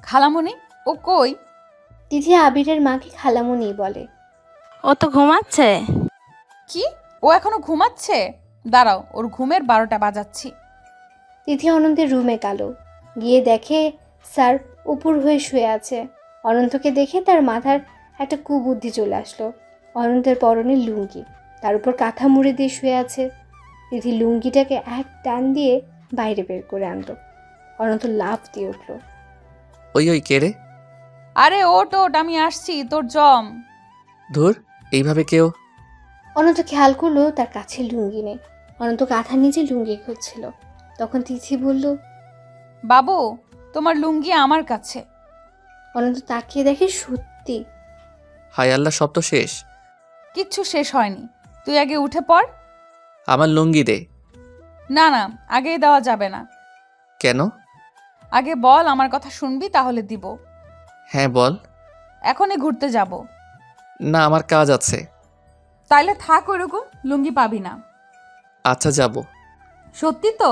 খালামণি, ও কই? তিথি আবিরের মাকে খালামুনি বলে। ও তো ঘুমাচ্ছে। কি? ও এখনো ঘুমাচ্ছে? দাঁড়াও, ওর ঘুমের 12টা বাজাচ্ছি। তিথি অনন্তের রুমে গেল, গিয়ে দেখে স্যার উপর হয়ে শুয়ে আছে। অনন্তকে দেখে তার মাথার একটা কুবুদ্ধি চলে আসলো। অনন্তের পরনে লুঙ্গি, তার উপর কাঁথা মুড়ে দিয়ে শুয়ে আছে। তিথি লুঙ্গিটাকে এক টান দিয়ে বাইরে বের করে আনলো। অনন্ত লাফ দিয়ে উঠল। ওই ওই কে রে? আরে ওট ওট, আমি আসছি, তোর জম। ধুর, এইভাবে কেউ? অনন্ত খেয়াল করলো তার কাছে লুঙ্গি নেই। অনন্ত কাঁথার নিচে লুঙ্গি খুঁজছিল। তখন তিথি বলল, বাবু, তোমার লুঙ্গি আমার কাছে। অনন্ত তাকিয়ে দেখে সত্যি। হায় আল্লাহ, সব তো শেষ। কিচ্ছু শেষ হয়নি, তুই আগে উঠে পড়। আমার লুঙ্গি দে। না না, আগেই দেওয়া যাবে না। কেন? আগে বল, আমার কথা শুনবি তাহলে দিব। হ্যাঁ বল। এখনই ঘুরতে যাব। না, আমার কাজ আছে। তাইলে থাক ওরকম, লুঙ্গি পাবি না। আচ্ছা যাব। সত্যি তো?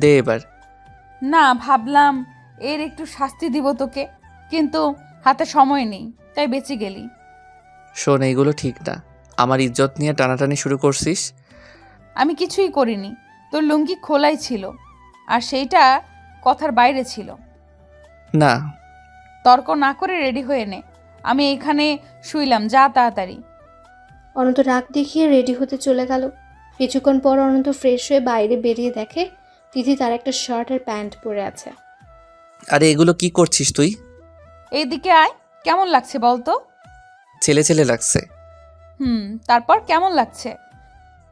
দে এবার। না, ভাবলাম এর একটু শাস্তি দিব তোকে, কিন্তু হাতে সময় নেই, তাই বেঁচে গেলি। শোন, এইগুলো ঠিক না। আমার ইজ্জত নিয়ে টানাটানি শুরু করছিস। আমি কিছুই করিনি, তোর লুঙ্গি খোলাই ছিল, আর সেইটা কথার বাইরে ছিল। না। তর্ক না করে রেডি হয়ে নে, আমি এখানে শুইলাম, যা তাড়াতাড়ি। অনন্ত রাগ দেখিয়ে রেডি হতে চলে গেল। কিছুক্ষণ পর অনন্ত ফ্রেশ হয়ে বাইরে বেরিয়ে দেখে তিথি তার একটা শার্ট আর প্যান্ট পরে আছে। আরে এগুলো কি করছিস তুই? এইদিকে আয়, কেমন লাগছে বলতো? ছেলে ছেলে লাগছে। তারপর কেমন লাগছে?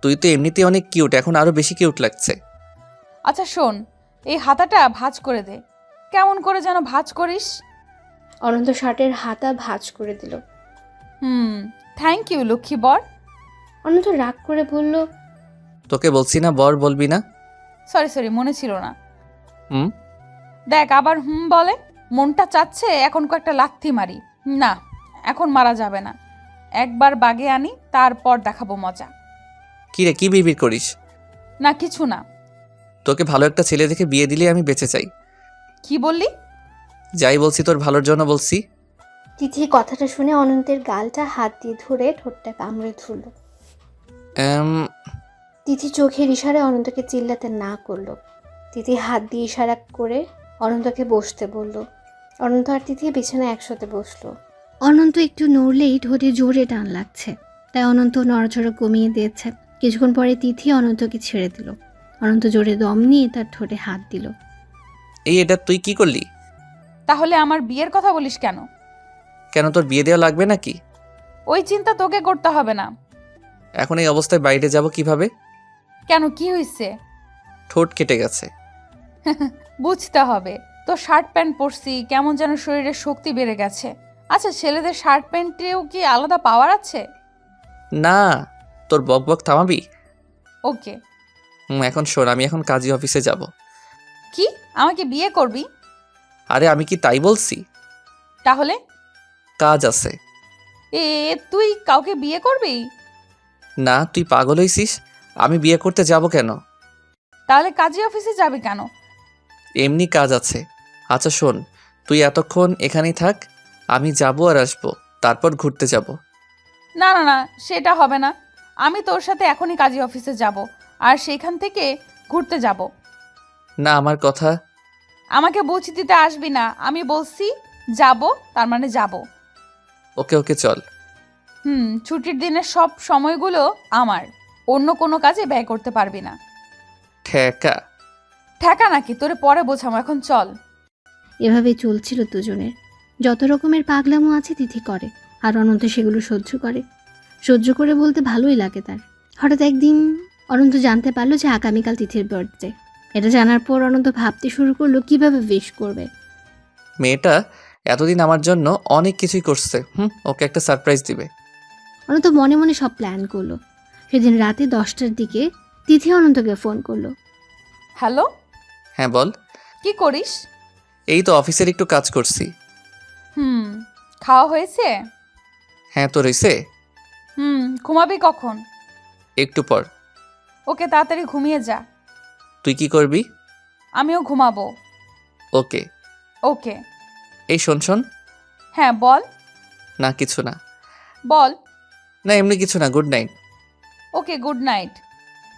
তুই তো এমনিতেই অনেক কিউট, এখন আরো বেশি কিউট লাগছে। আচ্ছা শোন, এই হাতাটা ভাঁজ করে দে। কেমন করে যেন ভাঁজ করিস? অনন্ত শার্টের হাতা ভাঁজ করে দিল। থ্যাংক ইউ লক্ষ্মী বর। অনন্ত রাগ করে বলল, তোকে বলছি না বর বলবি না? সরি, মনে ছিল না। হুম। দেখ আবার বলে, মনটা চাচ্ছে এখন কয়েকটা লাথি মারি। না, এখন মারা যাবে না, একবার বাগে আনি, তারপর দেখাবো মজা। কি রে, কি বিড়বিড় করিস? না কিছু না। তোকে ভালো একটা ছেলে দেখে বিয়ে দিলে আমি বেঁচে চাই। কি বললি? যাই বলছি তোর ভালোর জন্য বলছি। তিথি কথাটা শুনে অনন্তের গালটা হাত দিয়ে ধরে ঠোঁটটা কামড়ে ধরল। এম, তিথি চোখের ইশারায় অনন্তকে চিল্লাতে না করলো। তিথি হাত দিয়ে ইশারা করে অনন্তকে বসতে বলল। অনন্ত আর তিথি বিছানায় একসাথে বসলো। অনন্ত একটু নড়লেই ঠোঁটে জোরে টান লাগছে, তাই অনন্ত নড়াচড়া কমিয়ে দিয়েছে। কিছুক্ষণ পরে তিথি অনন্তকে ছেড়ে দিল। অনন্ত জোরে দম নিয়ে তার ঠোঁটে হাত দিল। এটা তুই কি করলি? তাহলে আমার বিয়ের কথা বলিস কেন? কেন, তোর বিয়ে দেওয়া লাগবে নাকি? ওই চিন্তা তোকে করতে হবে না। এখন এই অবস্থায় বাইরে যাব কিভাবে? কেন, কি হয়েছে? ঠোঁট কেটে গেছে। বুঝতে হবে, তো শার্ট প্যান্ট পরছি, কেমন যেন শরীরের শক্তি বেড়ে গেছে। আচ্ছা, ছেলেদের শার্ট প্যান্টেও কি আলাদা পাওয়ার আছে? না, তোর বক বক থামাবি? ওকে। এখন শোন, আমি এখন কাজী অফিসে যাব। কি, আমাকে বিয়ে করবি? আরে আমি কি তাই বলছি? তাহলে? কাজ আছে। এ, তুই কাউকে বিয়ে করবি? না, তুই পাগল হইছিস? আমি বিয়ে করতে যাব কেন? তাহলে কাজী অফিসে যাবি কেন? এমনি কাজ আছে। আচ্ছা শোন, তুই এতক্ষণ এখানেই থাক, আমি যাব আর আসবো, তারপর ঘুরতে যাব। না না না, সেটা হবে না। আমি তোর সাথে এখনই কাজী অফিসে যাব, আর সেইখান থেকে ঘুরতে যাব। না, আমার কথা। আমাকে বুঝ দিতে আসবি না, আমি বলছি যাব, তার মানে যাব। ওকে ওকে চল। ছুটির দিনের সব সময়গুলো আমার, অন্য কোনো কাজে ব্যয় করতে পারবি না। ঠেকা। ঠেকা নাকি, তোরে পরে বোঝাবো, এখন চল। এভাবেই চলছিল দুজনের। যত রকমের পাগলামো আছে তিথি করে, আর অনন্ত সেগুলো সহ্য করে বলতে ভালোই লাগে তার। হঠাৎ একদিন অনন্ত জানতে পারলো যে আগামীকাল তিথির বার্থডে। এটা জানার পর অনন্ত ভাবতে শুরু করলো কিভাবে উইশ করবে। মেয়েটা এতদিন আমার জন্য অনেক কিছুই করছে, ওকে একটা সারপ্রাইজ দিবে। অনন্ত মনে মনে সব প্ল্যান করলো। সেদিন রাতে 10টার দিকে তিথি অনন্তকে ফোন করলো। হ্যালো। হ্যাঁ বল। কি করিস? এই তো অফিসের একটু কাজ করছি। খাওয়া হয়েছে? হ্যাঁ, তো রইছে। ঘুমাবি কখন? একটু পর। ওকে, তাড়াতাড়ি ঘুমিয়ে যা। তুই কি করবি? আমিও ঘুমাবো। ওকে। ওকে। এই শোন শোন। হ্যাঁ বল। না কিছু না। বল। না এমনি কিছু না, গুড নাইট। ওকে, গুড নাইট।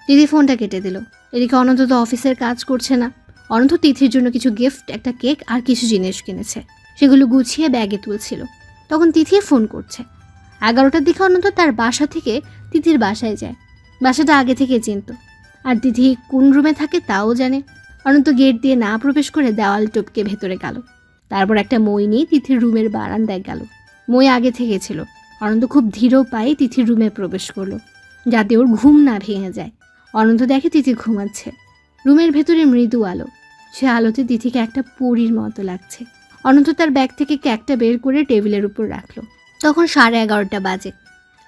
তিথি ফোনটা কেটে দিল। এদিকে অনন্ত তো অফিসের কাজ করছে না। অনন্ত তিথির জন্য কিছু গিফট, একটা কেক আর কিছু জিনিস কিনেছে। সেগুলো গুছিয়ে ব্যাগে তুলছিল। তখন তিথি ফোন করছে। 11টার দিকে অনন্ত তার বাসা থেকে তিথির বাসায় যায়। বাসাটা আগে থেকে চিনত, আর তিথি কোন রুমে থাকে তাও জানে। অনন্ত গেট দিয়ে না প্রবেশ করে দেওয়াল টপকে ভেতরে গেল। তারপর একটা মই নিয়ে তিথির রুমের বারান্দায় গেল। মই আগে থেকে ছিল। অনন্ত খুব ধীর পায়ে তিথির রুমে প্রবেশ করলো, যাতে ওর ঘুম না ভেঙে যায়। অনন্ত দেখে তিথি ঘুমাচ্ছে। রুমের ভেতরে মৃদু আলো। সে আলোতে তিথিকে একটা পরীর মতো লাগছে। অনন্ত তার ব্যাগ থেকে কেকটা বের করে টেবিলের উপর রাখলো। তখন 11:30 বাজে।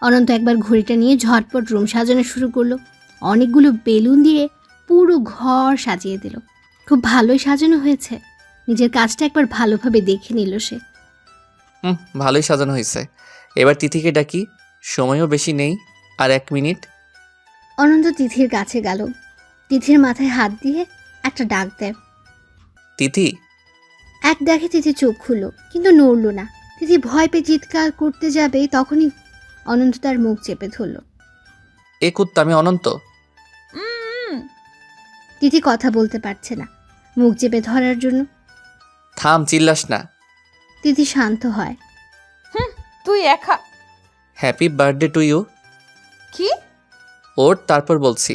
অনন্ত একবার ঘড়িটা নিয়ে ঝটপট রুম সাজানো শুরু করলো। অনেকগুলো বেলুন দিয়ে পুরো ঘর সাজিয়ে দিল। খুব ভালোই সাজানো হয়েছে। নিজের কাজটা একবার ভালোভাবে দেখে নিল সে। ভালোই সাজানো হয়েছে। এবার তিথিকে ডাকি, সময়ও বেশি নেই, আর 1 মিনিট। অনন্ত তিথির কাছে গেল। তিথির মাথায় হাত দিয়ে একটা ডাক দেয়। তিথি। এক ডাকে তিথি চোখ খুলল, কিন্তু নড়ল না। তিথি ভয় পেয়ে চিৎকার করতে যাবে, তখনই অনন্ত তার মুখ চেপে ধরল। এ কুত্তা, আমি অনন্ত। উম, তিথি কথা বলতে পারছে না মুখ চেপে ধরার জন্য। থাম, চিল্লাস না। তিথি শান্ত হয়। তুই একা। Happy birthday to you. কি? ওর তারপর বলছি।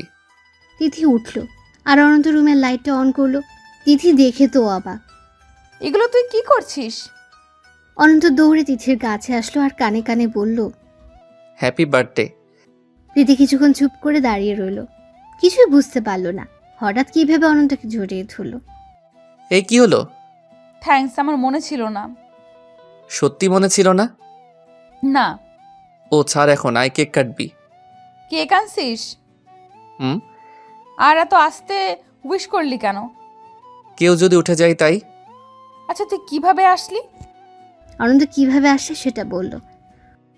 তিথি উঠল আর অনন্ত রুমের লাইটটা অন করলো। তিথি দেখে তো অবাক। এগুলো তুই কি করছিস? অনন্ত দৌড়ে তিথির কাছে আসলো আর কানে কানে বলল। Happy birthday. তিথি কিছুক্ষণ চুপ করে দাঁড়িয়ে রইল। কিছুই বুঝতে পারলো না। হঠাৎ কিভাবে অনন্তকে জড়িয়ে ধরল। এই কি হলো? থ্যাঙ্কস, আমার মনে ছিল না। সত্যি মনে ছিল না? না। ও ছাড়, এখন আয় কেক কাটবি। কেক আনছিস? হুম। আর এত আস্তে উইশ করলি কেন? কেউ যদি উঠে যায় তাই। আচ্ছা, তুই কিভাবে আসলি? অনন্ত কিভাবে আসে সেটা বলল।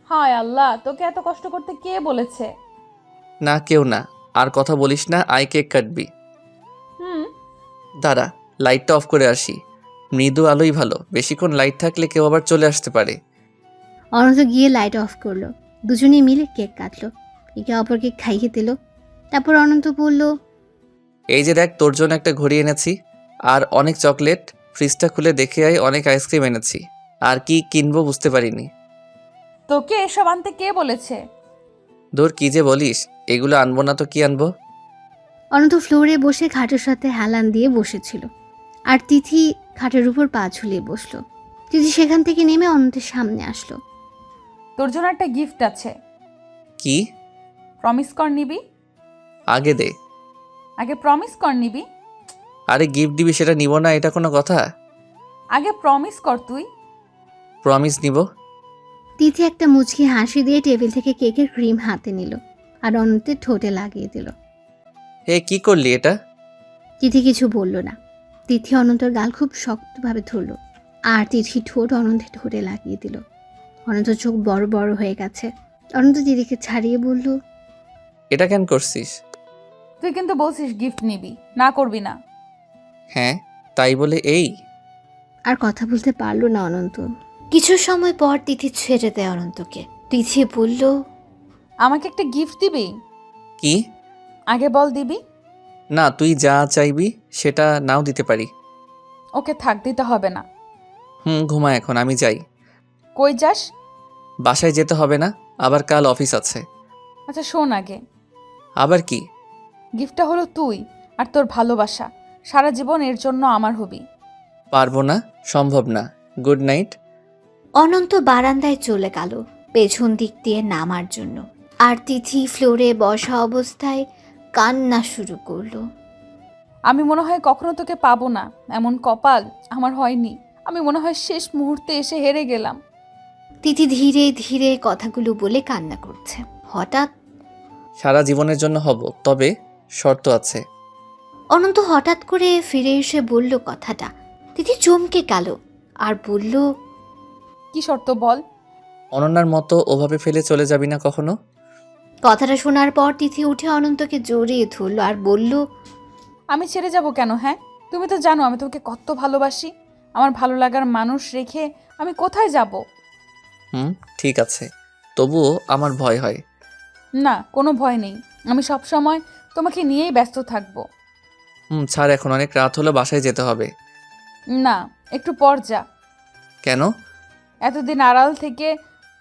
হায় আল্লাহ, তোকে এত কষ্ট করতে কে বলেছে? না কেউ না, আর কথা বলিস না, আয় কেক কাটবি। হুম। দাঁড়া, লাইটটা অফ করে আসি। মৃদু আলোই ভালো, বেশিক্ষণ লাইট থাকলে কেউ আবার চলে আসতে পারে। অনন্ত গিয়ে লাইট অফ করলো। দুজনেই মিলে কেক কাটলো, একে অপরকে খাইয়ে দিল। তারপর অনন্ত বলল। এই যে দেখ, তোর জন্য একটা ঘড়ি এনেছি, আর অনেক চকলেট। ফ্রিজটা খুলে দেখে আয়, অনেক আইসক্রিম এনেছি। আর কি কিনবো বুঝতে পারিনি। তোকে এসব আনতে কে বলেছে? ধুর, কি যে বলিস, এগুলো আনবো না তো কি আনবো? অনন্ত ফ্লোরে বসে খাটের সাথে হেলান দিয়ে বসেছিল, আর তিথি খাটের উপর পা ঝুলিয়ে বসলো। তিথি সেখান থেকে নেমে অনন্তের সামনে আসলো। তোর জন্য একটা গিফট আছে। কি? প্রমিস কর নিবি। আগে দে। আগে প্রমিস কর নিবি। আরে গিফট দিবি সেটা নিব না, এটা কোনো কথা? আগে প্রমিস কর তুই। প্রমিস নিব। তিথি একটা মুচকি হাসি দিয়ে টেবিল থেকে কেকের ক্রিম হাতে নিল আর অনন্তের ঠোঁটে লাগিয়ে দিল। এ কি করলি এটা? তিথি কিছু বলল না। তিথি অনন্তর গাল খুব শক্তভাবে ধরল আর তিথি ঠোঁট অনন্তের ঠোঁটে লাগিয়ে দিল। অনন্ত চোখ বড় বড় হয়ে গেছে। অনন্ত দিদিকে ছাড়িয়ে বলল। এটা কেন করছিস? তুই কিন্তু বলছিস গিফট নিবি, না করবি না। হ্যাঁ, তাই বলে এই? আর কথা বলতে পারল না অনন্ত। কিছু সময় পর তিথি ছেড়ে দেয় অনন্তকে। তিথি বলল। আমাকে একটা গিফট দিবি? কি? আগে বল দিবি। না, তুই যা চাইবি সেটা নাও দিতে পারি। ওকে থাক, দিতে হবে না। ঘুমা এখন, আমি যাই। কই যাস? বাসায় যেতে হবে না, আবার কাল অফিস আছে। আচ্ছা শোন আগে, আবার কি? গিফটটা হলো তুই আর তোর ভালোবাসা। সারা জীবন এর জন্য আমার হবি। পারবো না, সম্ভব না। Good night. অনন্ত বারান্দায় চলে গেল পেছন দিক দিয়ে নামার জন্য, আর তিথি ফ্লোরে বসা অবস্থায় কান্না শুরু করলো। আমি মনে হয় কখনো তোকে পাবো না, এমন কপাল আমার হয়নি। আমি মনে হয় শেষ মুহূর্তে এসে হেরে গেলাম। তিথি ধীরে ধীরে কথাগুলো বলে কান্না করছে। হঠাৎ সারা জীবনের জন্য হব, তবে শর্ত আছে। অনন্ত হঠাৎ করে ফিরে এসে বলল কথাটা। তিথি চমকে গেল আর বলল। কি শর্ত বল? অনন্যার মতো ওভাবে ফেলে চলে যাবি না কখনো। কথাটা শোনার পর তিথি উঠে অনন্তকে জড়িয়ে ধরল আর বলল। আমি ছেড়ে যাব কেন? হ্যাঁ, তুমি তো জানো আমি তোকে কত ভালোবাসি। আমার ভালো লাগার মানুষ রেখে আমি কোথায় যাব? ঠিক আছে, তবুও আমার ভয় হয়। না, কোনো ভয় নেই। আমি সব সময় তোমাকে নিয়েই ব্যস্ত থাকবো। ছাড়, এখন অনেক রাত হলো, বাসায় যেতে হবে। না, একটু পর যা। কেন? এতদিন আড়াল থেকে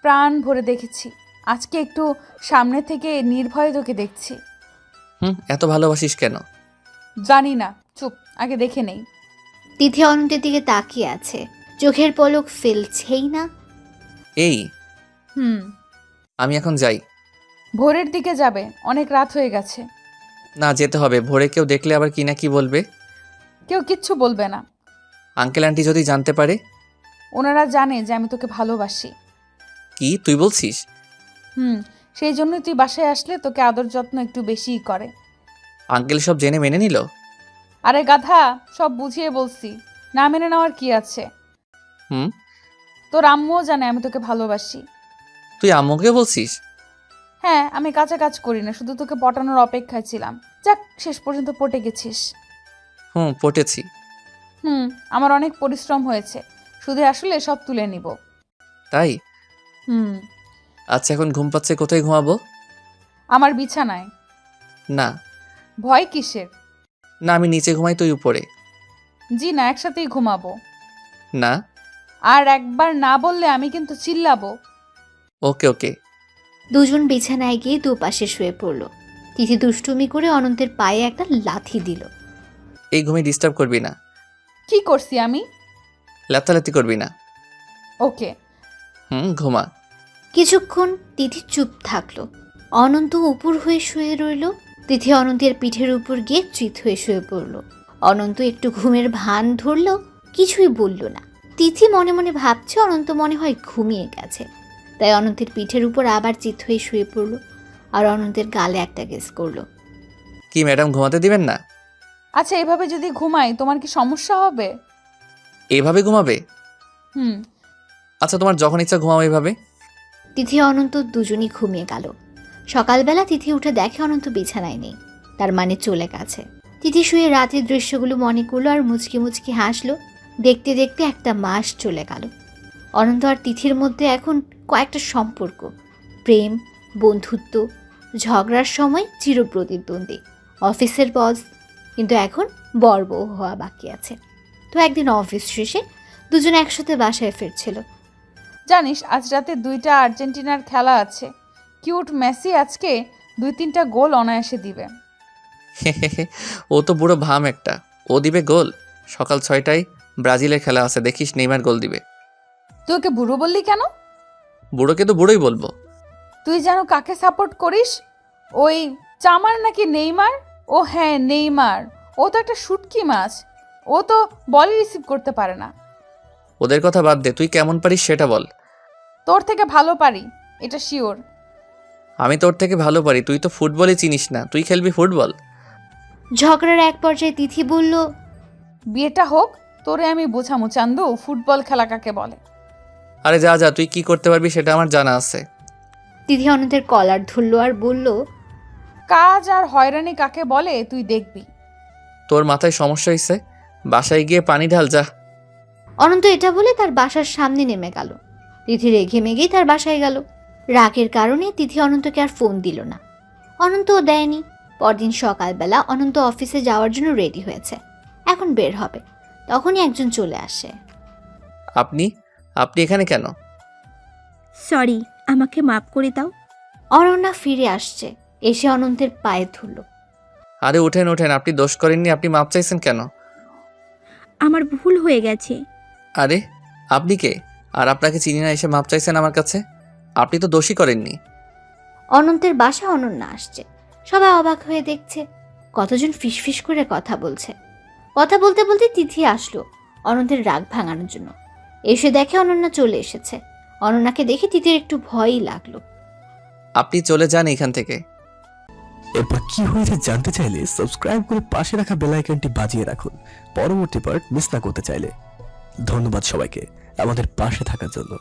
প্রাণ ভরে দেখেছি, আজকে একটু সামনে থেকে নির্ভয়ে তোকে দেখছি। এত ভালোবাসিস কেন? জানি না, চুপ, আগে দেখে নেই। তিথি অনন্তের দিকে তাকিয়ে আছে, চোখের পলক ফেলছেই না। এই, হুম। আমি এখন যাই। ভোরের দিকে যাবে, অনেক রাত হয়ে গেছে। না, যেতে হবে, ভোরে কেউ দেখলে আবার কি না কি বলবে। কেউ কিচ্ছু বলবে না। আঙ্কেল আন্টি যদি জানতে পারে? ওনারা জানে যে আমি তোকে ভালোবাসি। কি তুই বলছিস? সেই জন্যই তুই বাসায় আসলে তোকে আদর যত্ন একটু বেশিই করে। আঙ্কেল সব জেনে মেনে নিল? আরে গাধা, সব বুঝিয়ে বলছি, না মেনে নেওয়ার কি আছে? হুম তোর আম্মুও জানে আমি তোকে ভালোবাসি। তুই আম্মুকে বলছিস? হ্যাঁ, আমি কাঁচা কাজ করি না, শুধু তোকে পটানোর অপেক্ষায় ছিলাম। যাক, শেষ পর্যন্ত পটে গেছিস। পটেছি। আমার অনেক পরিশ্রম হয়েছে, শুধু আসলে সব তুলে নিব। তাই? হুম। আচ্ছা, এখন ঘুম পাচ্ছে, কোথায় ঘুমাবো? আমার বিছানায়। না ভয় কিসের? না, আমি নিচে ঘুমাই, তুই উপরে। জি না, একসাথেই ঘুমাবো। না। আর একবার না বললে আমি কিন্তু চিল্লাবো। ওকে ওকে। দুজন বিছানায় গিয়ে দুপাশে শুয়ে পড়ল। তিথি দুষ্টুমি করে অনন্তের পায়ে একটা লাথি দিল। এই ঘুমে ডিস্টার্ব করবি না। কি করছি আমি? লাতালাতি করবি না। ওকে। ঘুমা। কিছুক্ষণ তিথি চুপ থাকলো। অনন্ত উপর হয়ে শুয়ে রইল। তিথি অনন্তের পিঠের উপর গিয়ে চিত হয়ে শুয়ে পড়ল। অনন্ত একটু ঘুমের ভান ধরল, কিছুই বলল না। তিথি মনে মনে ভাবছে অনন্ত মনে হয় ঘুমিয়ে গেছে, তাই অনন্তের পিঠের উপর আবার চিত হয়ে শুয়ে পড়ল আর অনন্তের গালে একটা গেস করলো। কি ম্যাডাম, ঘুমাতে দিবেন না? আচ্ছা, এভাবে যদি ঘুমাই তোমার কি সমস্যা হবে? এভাবে ঘুমাবে? হুম। আচ্ছা, তোমার যখন ইচ্ছা ঘুমাও এভাবে। তিথি অনন্ত দুজনই ঘুমিয়ে গেল। সকালবেলা তিথি উঠে দেখে অনন্ত বিছানায় নেই, তার মানে চলে গেছে। তিথি শুয়ে রাতের দৃশ্যগুলো মনে করলো আর মুচকি মুচকি হাসলো। দেখতে দেখতে একটা মাস চলে গেল। অনন্ত আর তিথির মধ্যে এখন কয়েকটা সম্পর্ক, প্রেম, বন্ধুত্ব, ঝগড়ার সময় চিরপ্রতিদ্বন্দ্বী, অফিসের বস, কিন্তু এখন বর বউ হওয়া বাকি আছে। তো একদিন অফিস শেষে দুজন একসাথে বাসায় ফিরছিল। জানিস, আজ রাতে 2টা আর্জেন্টিনার খেলা আছে। কিউট মেসি আজকে 2-3টা গোল অনায়াসে দিবে। ও তো বুড়ো ভাম একটা, ও দিবে গোল? সকাল 6টায় ব্রাজিলের খেলা আছে, দেখিস নেইমার গোল দিবে। তুই ওকে বুড়ো বললি কেন? বুড়োকে তো বুড়োই বলবো। তুই যেন কাকে সাপোর্ট করিস? ওই চামার নাকি নেইমার? ও হ্যাঁ, নেইমার। ও তো একটা শুটকি মাছ, ও তো বলই রিসিভ করতে পারে না। ওদের কথা বাদ দে, তুই কেমন পারিস সেটা বল। তোর থেকে ভালো পারি, এটা শিওর। আমি তোর থেকে ভালো পারি, তুই তো ফুটবলই চিনিস না, তুই খেলবি ফুটবল? ঝগড়ার এক পর্যায়ে তিথি বলল, বিয়েটা হোক, তোরে আমি বোঝামু চান্দু ফুটবল খেলা কাকে বলে। আরে যা যা, তুই কি করতে পারবি সেটা আমার জানা আছে। তিথি অনন্তের কলার ধরল আর বলল, কাজ আর হয়রানি কাকে বলে তুই দেখবি। তোর মাথায় সমস্যা হয়েছে, বাসায় গিয়ে পানি ঢাল যা। অনন্ত এটা বলে তার বাসার সামনে নেমে গেল। তিথি রেগে মেগেই তার বাসায় গেল। রাগের কারণে তিথি অনন্তকে আর ফোন দিল না, অনন্তও দেয়নি। পরদিন সকালবেলা অনন্ত অফিসে যাওয়ার জন্য রেডি হয়েছে, এখন বের হবে। তখনই একজন চলে আসে। আপনি আপনি এখানে কেন? সরি, আমাকে মাফ করে দাও। অনন্যা ফিরে আসছে, এসে অনন্তের পায়ে ধরল। আরে ওঠেন ওঠেন, আপনি দোষ করেননি, আপনি মাপ চাইছেন কেন? আমার ভুল হয়ে গেছে। আরে আপনি কে? আর আপনাকে চিনি না, এসে মাপ চাইছেন আমার কাছে? আপনি তো দোষই করেননি। অনন্তের বাসা অনন্যা আসছে, সবাই অবাক হয়ে দেখছে। কতজন ফিসফিস করে কথা বলছে। কথা বলতে বলতে তিথি আসলো অনন্তের রাগ ভাঙানোর জন্য। এসে দেখে অনন্যা চলে এসেছে। অনন্যাকে দেখে তিথির একটু ভয়ই লাগলো। আপনি চলে যান এখান থেকে। এরপর কি হয়েছে জানতে চাইলে সাবস্ক্রাইব করে পাশে রাখা বেল আইকনটি বাজিয়ে রাখুন পরবর্তী পার্ট মিস না করতে চাইলে। ধন্যবাদ সবাইকে আমাদের পাশে থাকার জন্য।